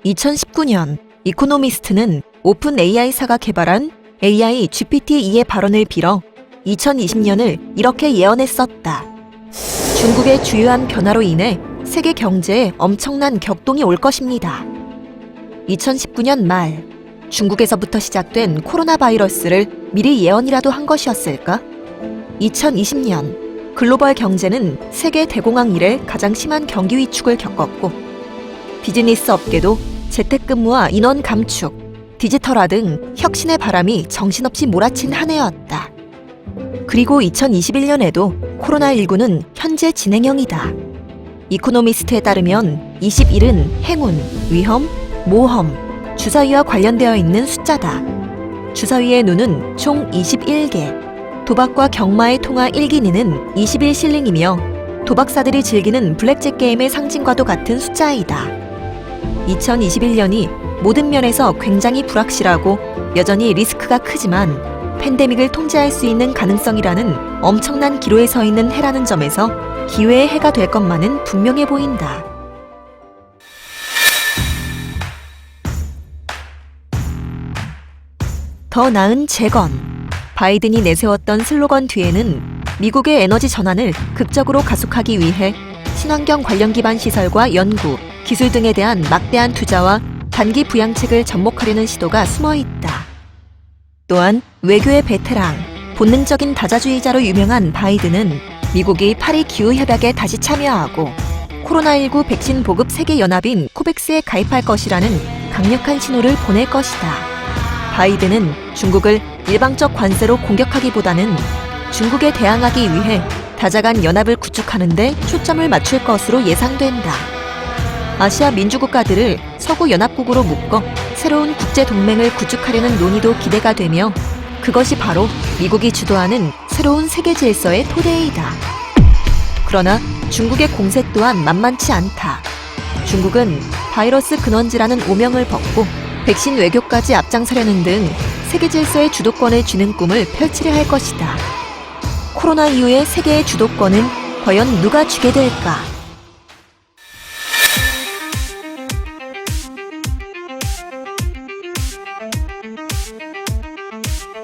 2019년 이코노미스트는 오픈 AI사가 개발한 AI GPT-2의 발언을 빌어 2020년을 이렇게 예언했었다. 중국의 주요한 변화로 인해 세계 경제에 엄청난 격동이 올 것입니다. 2019년 말 중국에서부터 시작된 코로나 바이러스를 미리 예언이라도 한 것이었을까? 2020년 글로벌 경제는 세계 대공황 이래 가장 심한 경기 위축을 겪었고 비즈니스 업계도 재택근무와 인원 감축, 디지털화 등 혁신의 바람이 정신없이 몰아친 한 해였다. 그리고 2021년에도 코로나19는 현재 진행형이다. 이코노미스트에 따르면 21은 행운, 위험, 모험, 주사위와 관련되어 있는 숫자다. 주사위의 눈은 총 21개, 도박과 경마의 통화 1기니는 21실링이며 도박사들이 즐기는 블랙잭 게임의 상징과도 같은 숫자이다. 2021년이 모든 면에서 굉장히 불확실하고 여전히 리스크가 크지만 팬데믹을 통제할 수 있는 가능성이라는 엄청난 기로에 서 있는 해라는 점에서 기회의 해가 될 것만은 분명해 보인다. 더 나은 재건. 바이든이 내세웠던 슬로건 뒤에는 미국의 에너지 전환을 극적으로 가속하기 위해 친환경 관련 기반 시설과 연구, 기술 등에 대한 막대한 투자와 단기 부양책을 접목하려는 시도가 숨어 있다. 또한 외교의 베테랑, 본능적인 다자주의자로 유명한 바이든은 미국이 파리 기후협약에 다시 참여하고 코로나19 백신 보급 세계연합인 코백스에 가입할 것이라는 강력한 신호를 보낼 것이다. 바이든은 중국을 일방적 관세로 공격하기보다는 중국에 대항하기 위해 다자간 연합을 구축하는 데 초점을 맞출 것으로 예상된다. 아시아 민주국가들을 서구 연합국으로 묶어 새로운 국제동맹을 구축하려는 논의도 기대가 되며 그것이 바로 미국이 주도하는 새로운 세계 질서의 토대이다. 그러나 중국의 공세 또한 만만치 않다. 중국은 바이러스 근원지라는 오명을 벗고 백신 외교까지 앞장서려는 등 세계 질서의 주도권을 쥐는 꿈을 펼치려 할 것이다. 코로나 이후의 세계의 주도권은 과연 누가 쥐게 될까?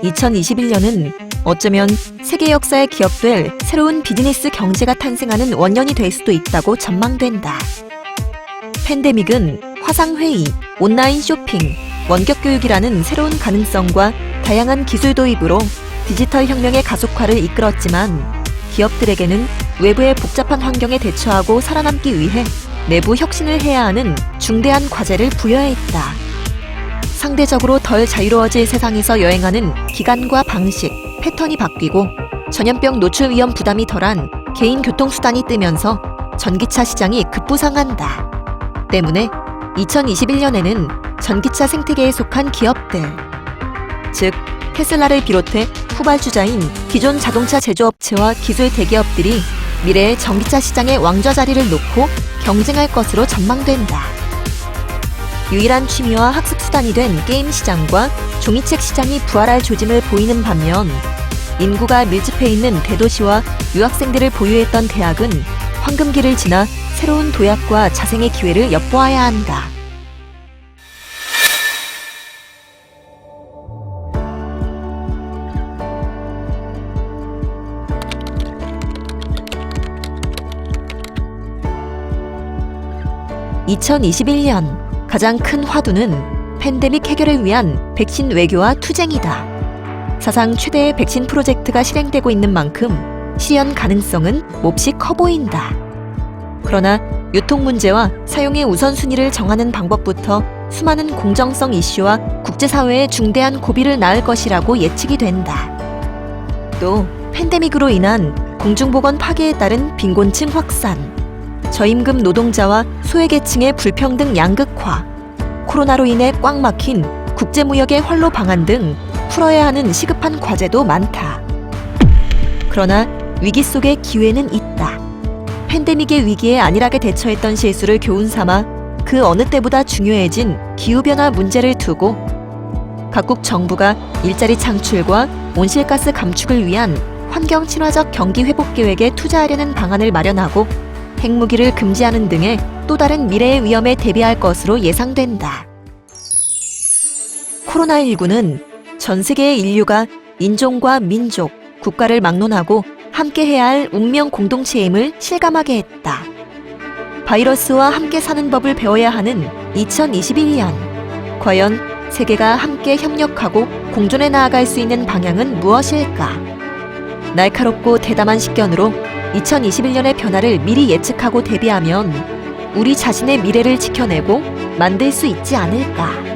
(2021년은) 어쩌면 세계 역사에 기억될 새로운 비즈니스 경제가 탄생하는 원년이 될 수도 있다고 전망된다. 팬데믹은 화상회의, 온라인 쇼핑, 원격교육이라는 새로운 가능성과 다양한 기술 도입으로 디지털 혁명의 가속화를 이끌었지만 기업들에게는 외부의 복잡한 환경에 대처하고 살아남기 위해 내부 혁신을 해야 하는 중대한 과제를 부여했다. 상대적으로 덜 자유로워질 세상에서 여행하는 기간과 방식, 패턴이 바뀌고 전염병 노출 위험 부담이 덜한 개인 교통수단이 뜨면서 전기차 시장이 급부상한다. 때문에 2021년에는 전기차 생태계에 속한 기업들, 즉 테슬라를 비롯해 후발주자인 기존 자동차 제조업체와 기술 대기업들이 미래의 전기차 시장의 왕좌 자리를 놓고 경쟁할 것으로 전망된다. 유일한 취미와 학습 수단이 된 게임 시장과 종이책 시장이 부활할 조짐을 보이는 반면 인구가 밀집해 있는 대도시와 유학생들을 보유했던 대학은 황금기를 지나 새로운 도약과 자생의 기회를 엿보아야 한다. (2021년) 가장 큰 화두는 팬데믹 해결을 위한 백신 외교와 투쟁이다. 사상 최대의 백신 프로젝트가 실행되고 있는 만큼 실현 가능성은 몹시 커 보인다. 그러나 유통 문제와 사용의 우선순위를 정하는 방법부터 수많은 공정성 이슈와 국제사회의 중대한 고비를 낳을 것이라고 예측이 된다. 또 팬데믹으로 인한 공중보건 파괴에 따른 빈곤층 확산, 저임금 노동자와 소외계층의 불평등 양극화, 코로나로 인해 꽉 막힌 국제무역의 활로 방안 등 풀어야 하는 시급한 과제도 많다. 그러나 위기 속에 기회는 있다. 팬데믹의 위기에 안일하게 대처했던 실수를 교훈 삼아 그 어느 때보다 중요해진 기후변화 문제를 두고 각국 정부가 일자리 창출과 온실가스 감축을 위한 환경 친화적 경기 회복 계획에 투자하려는 방안을 마련하고 핵무기를 금지하는 등의 또 또 다른 미래의 위험에 대비할 것으로 예상된다. 코로나19는 전 세계의 인류가 인종과 민족, 국가를 막론하고 함께해야 할 운명 공동체임을 실감하게 했다. 바이러스와 함께 사는 법을 배워야 하는 2021년. 과연 세계가 함께 협력하고 공존해 나아갈 수 있는 방향은 무엇일까? 날카롭고 대담한 식견으로 2021년의 변화를 미리 예측하고 대비하면 우리 자신의 미래를 지켜내고 만들 수 있지 않을까?